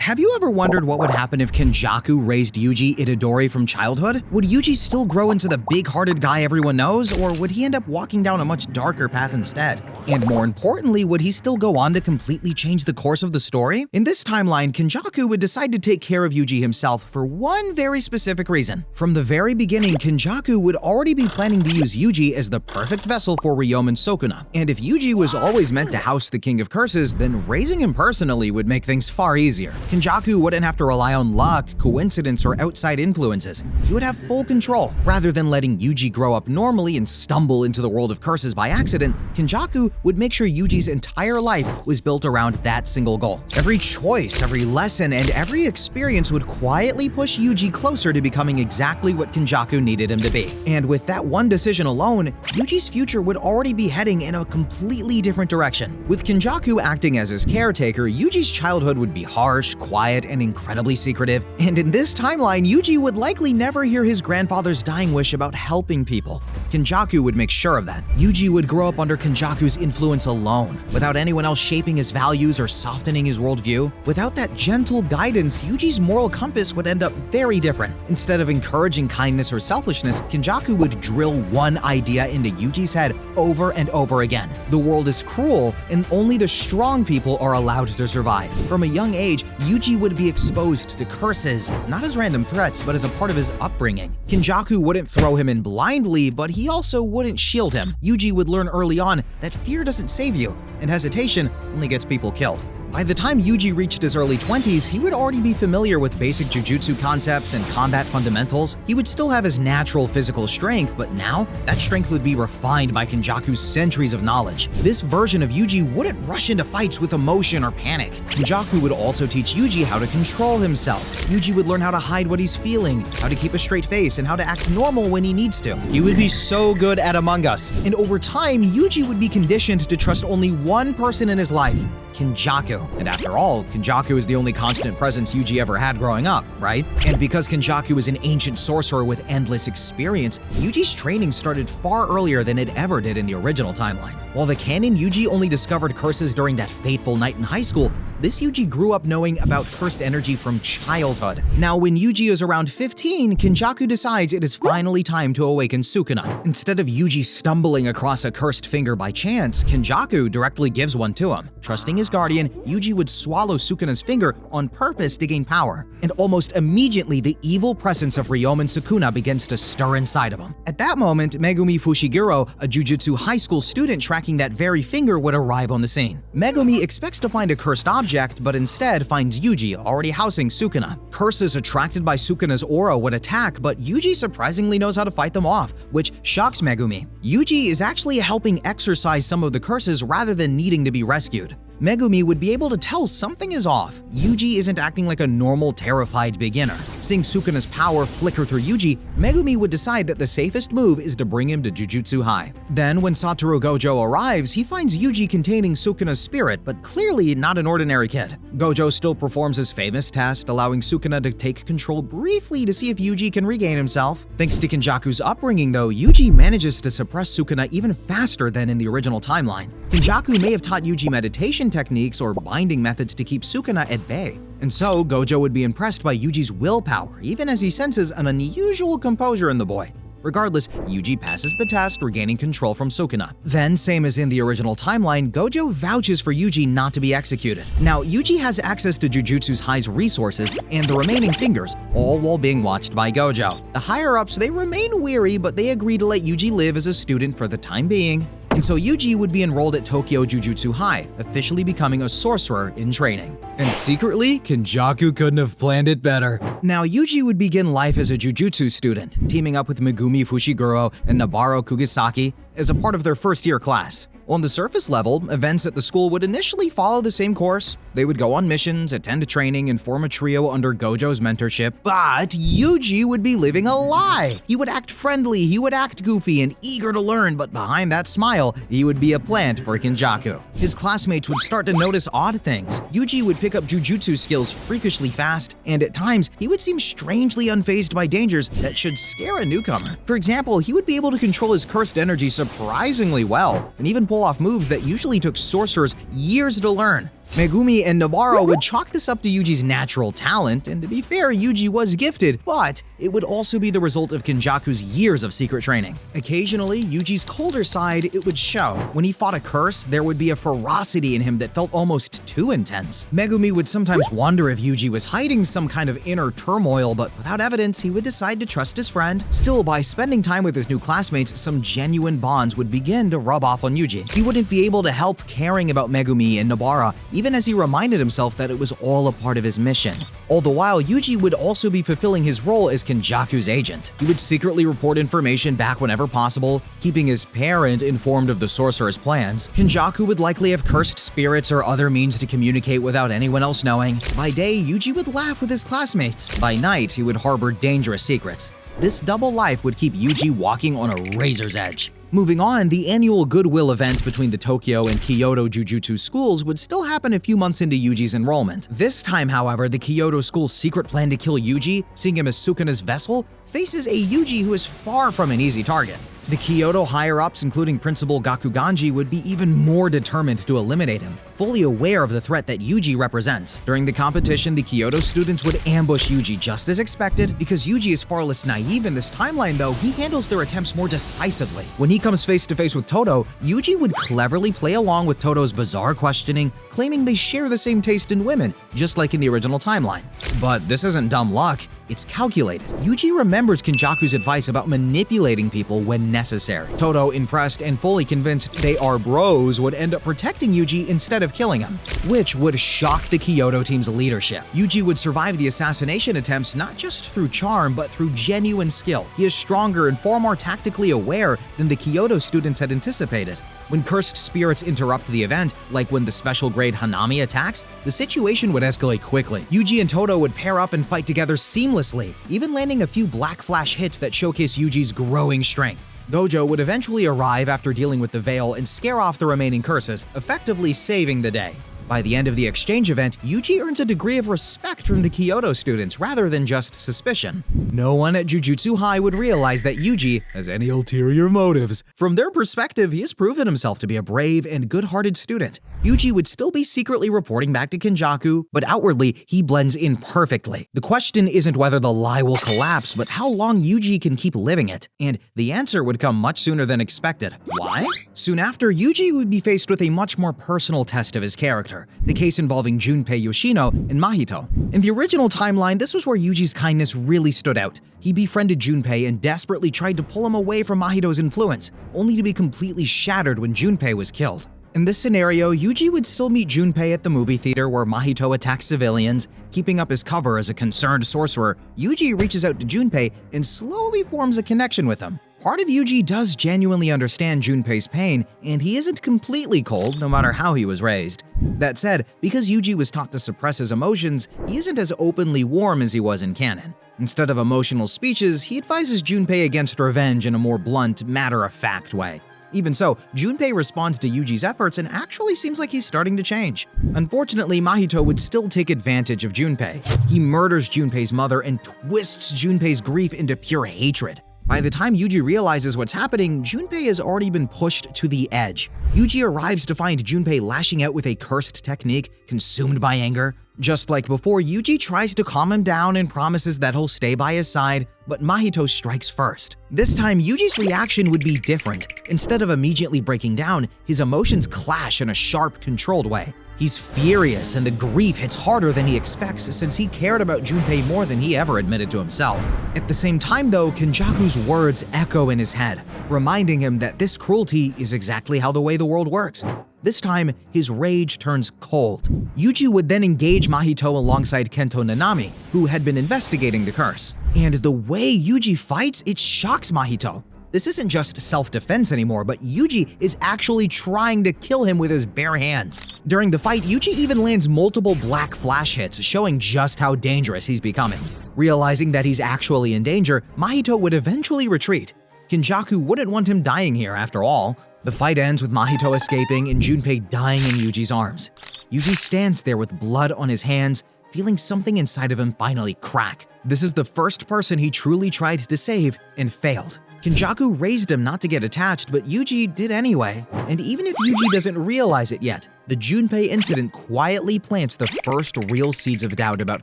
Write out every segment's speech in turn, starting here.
Have you ever wondered what would happen if Kenjaku raised Yuji Itadori from childhood? Would Yuji still grow into the big-hearted guy everyone knows, or would he end up walking down a much darker path instead? And more importantly, would he still go on to completely change the course of the story? In this timeline, Kenjaku would decide to take care of Yuji himself for one very specific reason. From the very beginning, Kenjaku would already be planning to use Yuji as the perfect vessel for Ryomen Sukuna. And if Yuji was always meant to house the King of Curses, then raising him personally would make things far easier. Kenjaku wouldn't have to rely on luck, coincidence, or outside influences. He would have full control. Rather than letting Yuji grow up normally and stumble into the world of curses by accident, Kenjaku would make sure Yuji's entire life was built around that single goal. Every choice, every lesson, and every experience would quietly push Yuji closer to becoming exactly what Kenjaku needed him to be. And with that one decision alone, Yuji's future would already be heading in a completely different direction. With Kenjaku acting as his caretaker, Yuji's childhood would be harsh, quiet, and incredibly secretive. And in this timeline, Yuji would likely never hear his grandfather's dying wish about helping people. Kenjaku would make sure of that. Yuji would grow up under Kenjaku's influence alone, without anyone else shaping his values or softening his worldview. Without that gentle guidance, Yuji's moral compass would end up very different. Instead of encouraging kindness or selfishness, Kenjaku would drill one idea into Yuji's head over and over again. The world is cruel, and only the strong people are allowed to survive. From a young age, Yuji would be exposed to curses, not as random threats, but as a part of his upbringing. Kenjaku wouldn't throw him in blindly, but he also wouldn't shield him. Yuji would learn early on that fear doesn't save you, and hesitation only gets people killed. By the time Yuji reached his early 20s, he would already be familiar with basic Jujutsu concepts and combat fundamentals. He would still have his natural physical strength, but now that strength would be refined by Kenjaku's centuries of knowledge. This version of Yuji wouldn't rush into fights with emotion or panic. Kenjaku would also teach Yuji how to control himself. Yuji would learn how to hide what he's feeling, how to keep a straight face, and how to act normal when he needs to. He would be so good at Among Us, and over time, Yuji would be conditioned to trust only one person in his life: Kenjaku. And after all, Kenjaku is the only constant presence Yuji ever had growing up, right? And because Kenjaku is an ancient sorcerer with endless experience, Yuji's training started far earlier than it ever did in the original timeline. While the canon Yuji only discovered curses during that fateful night in high school, this Yuji grew up knowing about cursed energy from childhood. Now, when Yuji is around 15, Kenjaku decides it is finally time to awaken Sukuna. Instead of Yuji stumbling across a cursed finger by chance, Kenjaku directly gives one to him. Trusting his guardian, Yuji would swallow Sukuna's finger on purpose to gain power. And almost immediately, the evil presence of Ryomen Sukuna begins to stir inside of him. At that moment, Megumi Fushiguro, a Jujutsu high school student tracking that very finger, would arrive on the scene. Megumi expects to find a cursed object, but instead finds Yuji already housing Sukuna. Curses attracted by Sukuna's aura would attack, but Yuji surprisingly knows how to fight them off, which shocks Megumi. Yuji is actually helping exorcise some of the curses rather than needing to be rescued. Megumi would be able to tell something is off. Yuji isn't acting like a normal, terrified beginner. Seeing Sukuna's power flicker through Yuji, Megumi would decide that the safest move is to bring him to Jujutsu High. Then, when Satoru Gojo arrives, he finds Yuji containing Sukuna's spirit, but clearly not an ordinary kid. Gojo still performs his famous test, allowing Sukuna to take control briefly to see if Yuji can regain himself. Thanks to Kenjaku's upbringing, though, Yuji manages to suppress Sukuna even faster than in the original timeline. Kenjaku may have taught Yuji meditation techniques or binding methods to keep Sukuna at bay. And so, Gojo would be impressed by Yuji's willpower, even as he senses an unusual composure in the boy. Regardless, Yuji passes the test, regaining control from Sukuna. Then, same as in the original timeline, Gojo vouches for Yuji not to be executed. Now, Yuji has access to Jujutsu High's resources and the remaining fingers, all while being watched by Gojo. The higher-ups, they remain weary, but they agree to let Yuji live as a student for the time being. And so Yuji would be enrolled at Tokyo Jujutsu High, officially becoming a sorcerer in training. And secretly, Kenjaku couldn't have planned it better. Now, Yuji would begin life as a Jujutsu student, teaming up with Megumi Fushiguro and Nabaro Kugisaki as a part of their first-year class. On the surface level, events at the school would initially follow the same course. They would go on missions, attend training, and form a trio under Gojo's mentorship. But Yuji would be living a lie. He would act friendly, he would act goofy, and eager to learn, but behind that smile, he would be a plant for Kenjaku. His classmates would start to notice odd things. Yuji would pick up Jujutsu skills freakishly fast, and at times, he would seem strangely unfazed by dangers that should scare a newcomer. For example, he would be able to control his cursed energy surprisingly well, and even pull off moves that usually took sorcerers years to learn. Megumi and Nobara would chalk this up to Yuji's natural talent, and to be fair, Yuji was gifted, but it would also be the result of Kenjaku's years of secret training. Occasionally, Yuji's colder side, it would show. When he fought a curse, there would be a ferocity in him that felt almost too intense. Megumi would sometimes wonder if Yuji was hiding some kind of inner turmoil, but without evidence, he would decide to trust his friend. Still, by spending time with his new classmates, some genuine bonds would begin to rub off on Yuji. He wouldn't be able to help caring about Megumi and Nobara, even as he reminded himself that it was all a part of his mission. All the while, Yuji would also be fulfilling his role as Kenjaku's agent. He would secretly report information back whenever possible, keeping his parent informed of the sorcerer's plans. Kenjaku would likely have cursed spirits or other means to communicate without anyone else knowing. By day, Yuji would laugh with his classmates. By night, he would harbor dangerous secrets. This double life would keep Yuji walking on a razor's edge. Moving on, the annual Goodwill event between the Tokyo and Kyoto Jujutsu schools would still happen a few months into Yuji's enrollment. This time, however, the Kyoto school's secret plan to kill Yuji, seeing him as Sukuna's vessel, faces a Yuji who is far from an easy target. The Kyoto higher-ups, including Principal Gakuganji, would be even more determined to eliminate him, fully aware of the threat that Yuji represents. During the competition, the Kyoto students would ambush Yuji just as expected. Because Yuji is far less naive in this timeline, though, he handles their attempts more decisively. When he comes face-to-face with Todo, Yuji would cleverly play along with Todo's bizarre questioning, claiming they share the same taste in women, just like in the original timeline. But this isn't dumb luck, it's calculated. Yuji remembers Kenjaku's advice about manipulating people when necessary. Todo, impressed and fully convinced they are bros, would end up protecting Yuji instead of killing him, which would shock the Kyoto team's leadership. Yuji would survive the assassination attempts not just through charm, but through genuine skill. He is stronger and far more tactically aware than the Kyoto students had anticipated. When cursed spirits interrupt the event, like when the special grade Hanami attacks, the situation would escalate quickly. Yuji and Todo would pair up and fight together seamlessly, even landing a few black flash hits that showcase Yuji's growing strength. Gojo would eventually arrive after dealing with the veil and scare off the remaining curses, effectively saving the day. By the end of the exchange event, Yuji earns a degree of respect from the Kyoto students rather than just suspicion. No one at Jujutsu High would realize that Yuji has any ulterior motives. From their perspective, he has proven himself to be a brave and good-hearted student. Yuji would still be secretly reporting back to Kenjaku, but outwardly, he blends in perfectly. The question isn't whether the lie will collapse, but how long Yuji can keep living it. And the answer would come much sooner than expected. Why? Soon after, Yuji would be faced with a much more personal test of his character, the case involving Junpei Yoshino and Mahito. In the original timeline, this was where Yuji's kindness really stood out. He befriended Junpei and desperately tried to pull him away from Mahito's influence, only to be completely shattered when Junpei was killed. In this scenario, Yuji would still meet Junpei at the movie theater where Mahito attacks civilians. Keeping up his cover as a concerned sorcerer, Yuji reaches out to Junpei and slowly forms a connection with him. Part of Yuji does genuinely understand Junpei's pain, and he isn't completely cold no matter how he was raised. That said, because Yuji was taught to suppress his emotions, he isn't as openly warm as he was in canon. Instead of emotional speeches, he advises Junpei against revenge in a more blunt, matter-of-fact way. Even so, Junpei responds to Yuji's efforts and actually seems like he's starting to change. Unfortunately, Mahito would still take advantage of Junpei. He murders Junpei's mother and twists Junpei's grief into pure hatred. By the time Yuji realizes what's happening, Junpei has already been pushed to the edge. Yuji arrives to find Junpei lashing out with a cursed technique, consumed by anger. Just like before, Yuji tries to calm him down and promises that he'll stay by his side, but Mahito strikes first. This time, Yuji's reaction would be different. Instead of immediately breaking down, his emotions clash in a sharp, controlled way. He's furious, and the grief hits harder than he expects since he cared about Junpei more than he ever admitted to himself. At the same time, though, Kenjaku's words echo in his head, reminding him that this cruelty is exactly how the way the world works. This time, his rage turns cold. Yuji would then engage Mahito alongside Kento Nanami, who had been investigating the curse. And the way Yuji fights, it shocks Mahito. This isn't just self-defense anymore, but Yuji is actually trying to kill him with his bare hands. During the fight, Yuji even lands multiple black flash hits, showing just how dangerous he's becoming. Realizing that he's actually in danger, Mahito would eventually retreat. Kenjaku wouldn't want him dying here after all. The fight ends with Mahito escaping and Junpei dying in Yuji's arms. Yuji stands there with blood on his hands, feeling something inside of him finally crack. This is the first person he truly tried to save and failed. Kenjaku raised him not to get attached, but Yuji did anyway. And even if Yuji doesn't realize it yet, the Junpei incident quietly plants the first real seeds of doubt about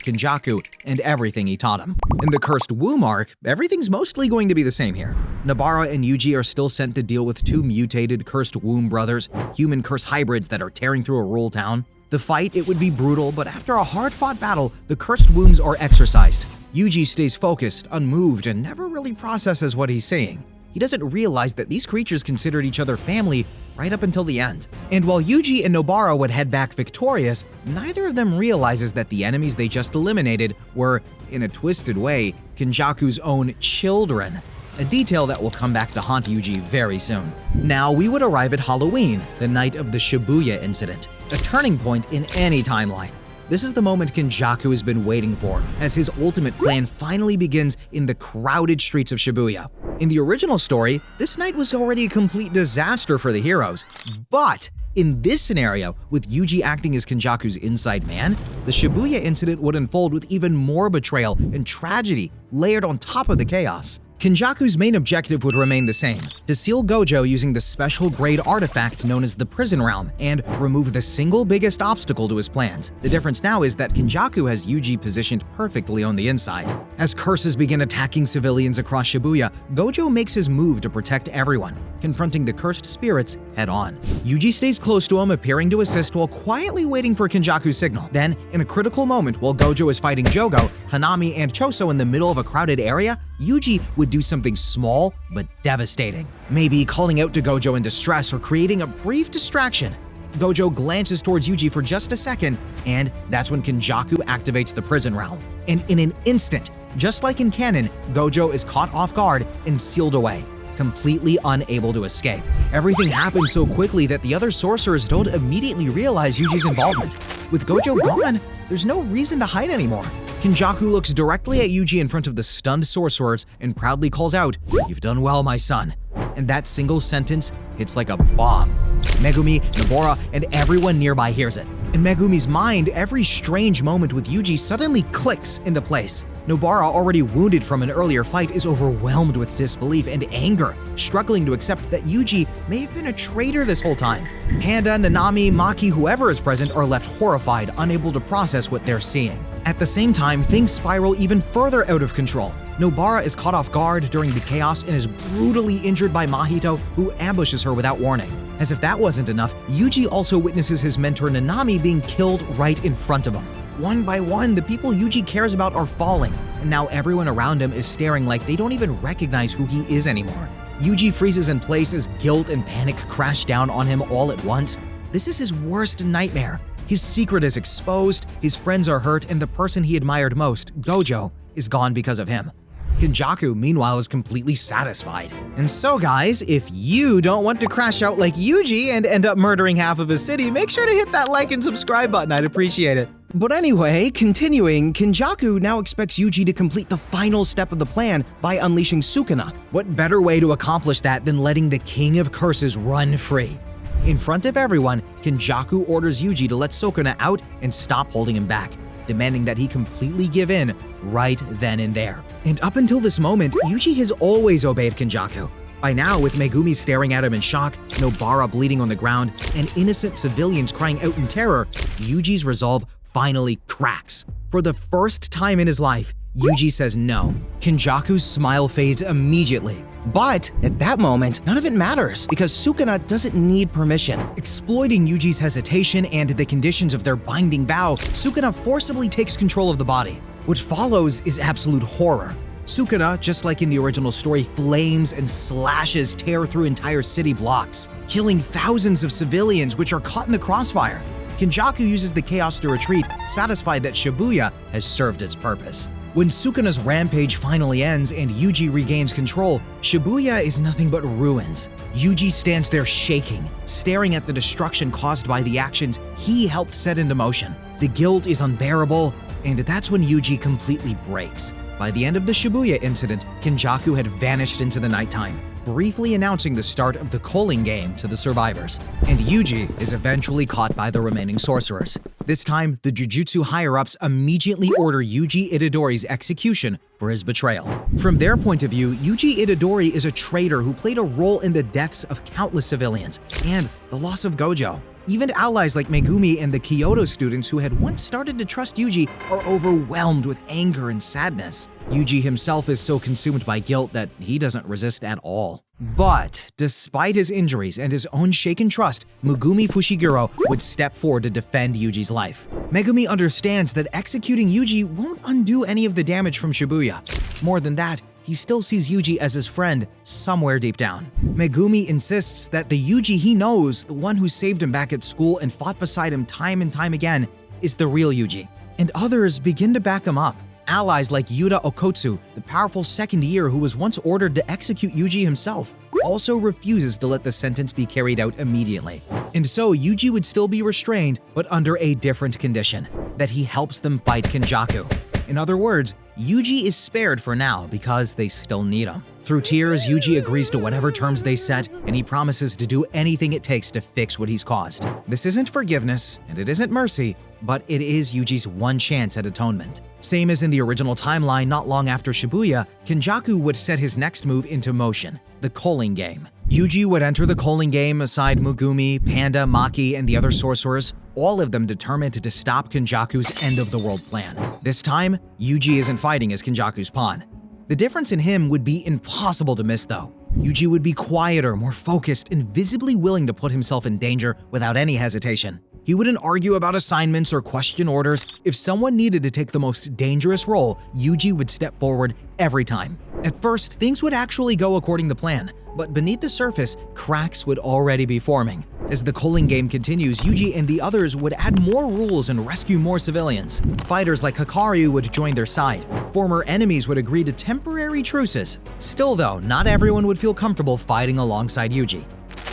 Kenjaku and everything he taught him. In the Cursed Womb arc, everything's mostly going to be the same here. Nobara and Yuji are still sent to deal with two mutated Cursed Womb brothers, human curse hybrids that are tearing through a rural town. The fight, it would be brutal, but after a hard-fought battle, the Cursed Wombs are exorcised. Yuji stays focused, unmoved, and never really processes what he's seeing. He doesn't realize that these creatures considered each other family right up until the end. And while Yuji and Nobara would head back victorious, neither of them realizes that the enemies they just eliminated were, in a twisted way, Kenjaku's own children. A detail that will come back to haunt Yuji very soon. Now we would arrive at Halloween, the night of the Shibuya incident, a turning point in any timeline. This is the moment Kenjaku has been waiting for, as his ultimate plan finally begins in the crowded streets of Shibuya. In the original story, this night was already a complete disaster for the heroes, but in this scenario, with Yuji acting as Kenjaku's inside man, the Shibuya incident would unfold with even more betrayal and tragedy layered on top of the chaos. Kenjaku's main objective would remain the same: to seal Gojo using the special grade artifact known as the Prison Realm and remove the single biggest obstacle to his plans. The difference now is that Kenjaku has Yuji positioned perfectly on the inside. As curses begin attacking civilians across Shibuya, Gojo makes his move to protect everyone, confronting the cursed spirits head-on. Yuji stays close to him, appearing to assist while quietly waiting for Kenjaku's signal. Then, in a critical moment while Gojo is fighting Jogo, Hanami, and Choso in the middle of a crowded area, Yuji would do something small but devastating. Maybe calling out to Gojo in distress or creating a brief distraction. Gojo glances towards Yuji for just a second, and that's when Kenjaku activates the Prison Realm. And in an instant, just like in canon, Gojo is caught off guard and sealed away, completely unable to escape. Everything happens so quickly that the other sorcerers don't immediately realize Yuji's involvement. With Gojo gone, there's no reason to hide anymore. Kenjaku looks directly at Yuji in front of the stunned sorcerers and proudly calls out, "You've done well, my son." And that single sentence hits like a bomb. Megumi, Nobara, and everyone nearby hears it. In Megumi's mind, every strange moment with Yuji suddenly clicks into place. Nobara, already wounded from an earlier fight, is overwhelmed with disbelief and anger, struggling to accept that Yuji may have been a traitor this whole time. Panda, Nanami, Maki, whoever is present are left horrified, unable to process what they're seeing. At the same time, things spiral even further out of control. Nobara is caught off guard during the chaos and is brutally injured by Mahito, who ambushes her without warning. As if that wasn't enough, Yuji also witnesses his mentor Nanami being killed right in front of him. One by one, the people Yuji cares about are falling, and now everyone around him is staring like they don't even recognize who he is anymore. Yuji freezes in place as guilt and panic crash down on him all at once. This is his worst nightmare. His secret is exposed, his friends are hurt, and the person he admired most, Gojo, is gone because of him. Kenjaku, meanwhile, is completely satisfied. And so guys, if you don't want to crash out like Yuji and end up murdering half of his city, make sure to hit that like and subscribe button, I'd appreciate it. But anyway, continuing, Kenjaku now expects Yuji to complete the final step of the plan by unleashing Sukuna. What better way to accomplish that than letting the King of Curses run free? In front of everyone, Kenjaku orders Yuji to let Sukuna out and stop holding him back, demanding that he completely give in right then and there. And up until this moment, Yuji has always obeyed Kenjaku. By now, with Megumi staring at him in shock, Nobara bleeding on the ground, and innocent civilians crying out in terror, Yuji's resolve finally cracks. For the first time in his life, Yuji says no. Kenjaku's smile fades immediately. But at that moment, none of it matters because Sukuna doesn't need permission. Exploiting Yuji's hesitation and the conditions of their binding vow, Sukuna forcibly takes control of the body. What follows is absolute horror. Sukuna, just like in the original story, flames and slashes tear through entire city blocks, killing thousands of civilians which are caught in the crossfire. Kenjaku uses the chaos to retreat, satisfied that Shibuya has served its purpose. When Sukuna's rampage finally ends and Yuji regains control, Shibuya is nothing but ruins. Yuji stands there shaking, staring at the destruction caused by the actions he helped set into motion. The guilt is unbearable, and that's when Yuji completely breaks. By the end of the Shibuya incident, Kenjaku had vanished into the nighttime, briefly announcing the start of the culling game to the survivors, and Yuji is eventually caught by the remaining sorcerers. This time, the Jujutsu higher-ups immediately order Yuji Itadori's execution for his betrayal. From their point of view, Yuji Itadori is a traitor who played a role in the deaths of countless civilians and the loss of Gojo. Even allies like Megumi and the Kyoto students who had once started to trust Yuji are overwhelmed with anger and sadness. Yuji himself is so consumed by guilt that he doesn't resist at all. But despite his injuries and his own shaken trust, Megumi Fushiguro would step forward to defend Yuji's life. Megumi understands that executing Yuji won't undo any of the damage from Shibuya. More than that, he still sees Yuji as his friend somewhere deep down. Megumi insists that the Yuji he knows, the one who saved him back at school and fought beside him time and time again, is the real Yuji. And others begin to back him up. Allies like Yuta Okotsu, the powerful second year who was once ordered to execute Yuji himself, also refuses to let the sentence be carried out immediately. And so Yuji would still be restrained, but under a different condition, that he helps them fight Kenjaku. In other words, Yuji is spared for now because they still need him. Through tears, Yuji agrees to whatever terms they set, and he promises to do anything it takes to fix what he's caused. This isn't forgiveness, and it isn't mercy, but it is Yuji's one chance at atonement. Same as in the original timeline, not long after Shibuya, Kenjaku would set his next move into motion, the culling game. Yuji would enter the culling game aside Megumi, Panda, Maki, and the other sorcerers, all of them determined to stop Kenjaku's end-of-the-world plan. This time, Yuji isn't fighting as Kenjaku's pawn. The difference in him would be impossible to miss though. Yuji would be quieter, more focused, and visibly willing to put himself in danger without any hesitation. He wouldn't argue about assignments or question orders. If someone needed to take the most dangerous role, Yuji would step forward every time. At first, things would actually go according to plan, but beneath the surface, cracks would already be forming. As the culling game continues, Yuji and the others would add more rules and rescue more civilians. Fighters like Hikaru would join their side. Former enemies would agree to temporary truces. Still though, not everyone would feel comfortable fighting alongside Yuji.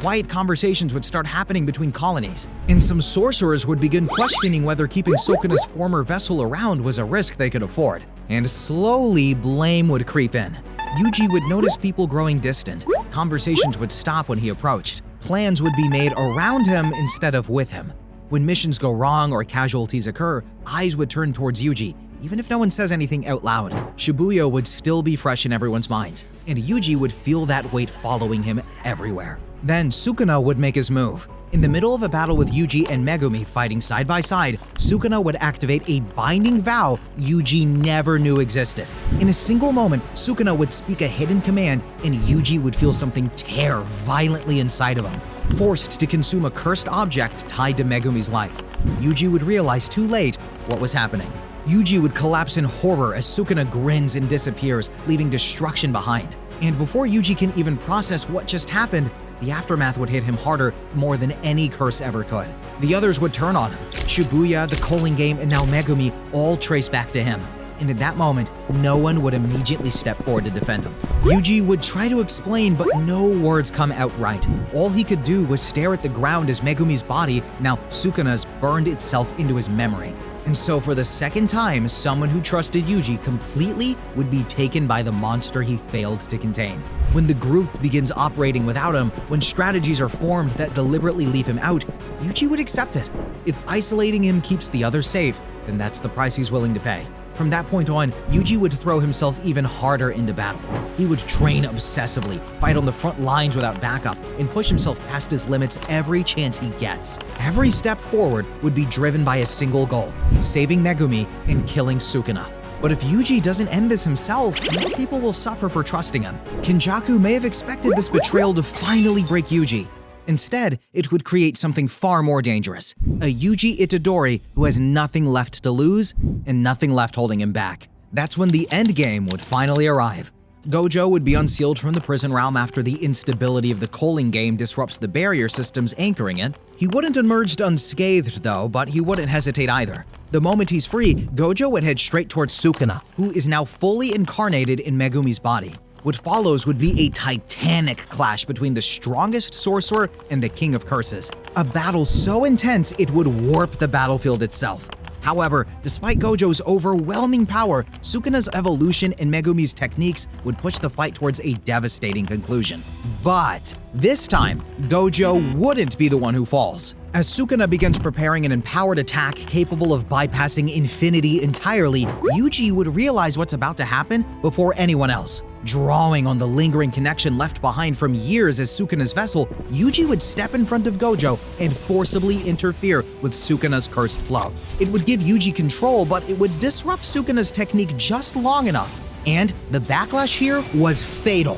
Quiet conversations would start happening between colonies, and some sorcerers would begin questioning whether keeping Sukuna's former vessel around was a risk they could afford. And slowly, blame would creep in. Yuji would notice people growing distant. Conversations would stop when he approached. Plans would be made around him instead of with him. When missions go wrong or casualties occur, eyes would turn towards Yuji, even if no one says anything out loud. Shibuya would still be fresh in everyone's minds, and Yuji would feel that weight following him everywhere. Then Sukuna would make his move. In the middle of a battle with Yuji and Megumi fighting side by side, Sukuna would activate a binding vow Yuji never knew existed. In a single moment, Sukuna would speak a hidden command and Yuji would feel something tear violently inside of him. Forced to consume a cursed object tied to Megumi's life, Yuji would realize too late what was happening. Yuji would collapse in horror as Sukuna grins and disappears, leaving destruction behind. And before Yuji can even process what just happened, the aftermath would hit him harder more than any curse ever could. The others would turn on him. Shibuya, the culling game, and now Megumi all trace back to him. And in that moment, no one would immediately step forward to defend him. Yuji would try to explain, but no words come out right. All he could do was stare at the ground as Megumi's body, now Sukuna's, burned itself into his memory. And so for the second time, someone who trusted Yuji completely would be taken by the monster he failed to contain. When the group begins operating without him, when strategies are formed that deliberately leave him out, Yuji would accept it. If isolating him keeps the others safe, then that's the price he's willing to pay. From that point on, Yuji would throw himself even harder into battle. He would train obsessively, fight on the front lines without backup, and push himself past his limits every chance he gets. Every step forward would be driven by a single goal: saving Megumi and killing Sukuna. But if Yuji doesn't end this himself, more people will suffer for trusting him. Kenjaku may have expected this betrayal to finally break Yuji. Instead, it would create something far more dangerous: a Yuji Itadori who has nothing left to lose and nothing left holding him back. That's when the endgame would finally arrive. Gojo would be unsealed from the prison realm after the instability of the culling game disrupts the barrier systems anchoring it. He wouldn't emerge unscathed though, but he wouldn't hesitate either. The moment he's free, Gojo would head straight towards Sukuna, who is now fully incarnated in Megumi's body. What follows would be a titanic clash between the strongest sorcerer and the king of curses. A battle so intense it would warp the battlefield itself. However, despite Gojo's overwhelming power, Sukuna's evolution and Megumi's techniques would push the fight towards a devastating conclusion. But this time, Gojo wouldn't be the one who falls. As Sukuna begins preparing an empowered attack capable of bypassing infinity entirely, Yuji would realize what's about to happen before anyone else. Drawing on the lingering connection left behind from years as Sukuna's vessel, Yuji would step in front of Gojo and forcibly interfere with Sukuna's cursed flow. It would give Yuji control, but it would disrupt Sukuna's technique just long enough. And the backlash here was fatal.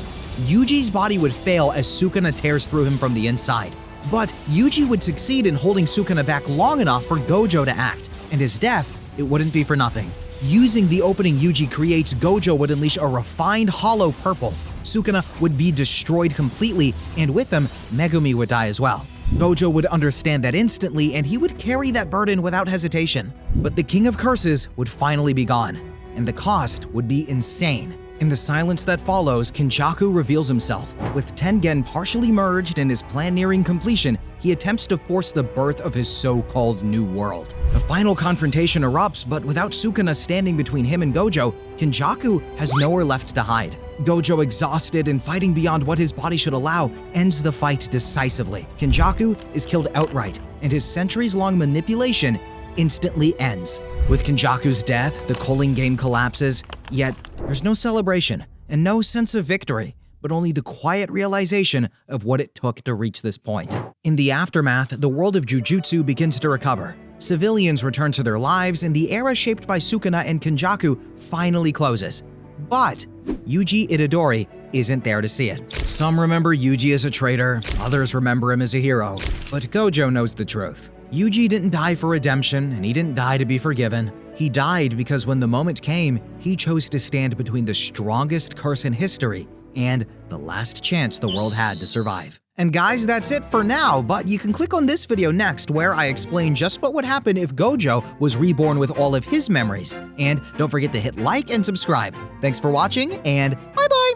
Yuji's body would fail as Sukuna tears through him from the inside. But Yuji would succeed in holding Sukuna back long enough for Gojo to act, and his death, it wouldn't be for nothing. Using the opening Yuji creates, Gojo would unleash a refined hollow purple. Sukuna would be destroyed completely, and with him, Megumi would die as well. Gojo would understand that instantly, and he would carry that burden without hesitation. But the King of Curses would finally be gone, and the cost would be insane. In the silence that follows, Kenjaku reveals himself. With Tengen partially merged and his plan nearing completion, he attempts to force the birth of his so-called new world. A final confrontation erupts, but without Sukuna standing between him and Gojo, Kenjaku has nowhere left to hide. Gojo, exhausted and fighting beyond what his body should allow, ends the fight decisively. Kenjaku is killed outright, and his centuries-long manipulation instantly ends. With Kenjaku's death, the culling game collapses, yet there's no celebration and no sense of victory, but only the quiet realization of what it took to reach this point. In the aftermath, the world of Jujutsu begins to recover. Civilians return to their lives, and the era shaped by Sukuna and Kenjaku finally closes. But Yuji Itadori isn't there to see it. Some remember Yuji as a traitor, others remember him as a hero, but Gojo knows the truth. Yuji didn't die for redemption, and he didn't die to be forgiven. He died because when the moment came, he chose to stand between the strongest curse in history and the last chance the world had to survive. And guys, that's it for now, but you can click on this video next where I explain just what would happen if Gojo was reborn with all of his memories. And don't forget to hit like and subscribe. Thanks for watching, and bye-bye!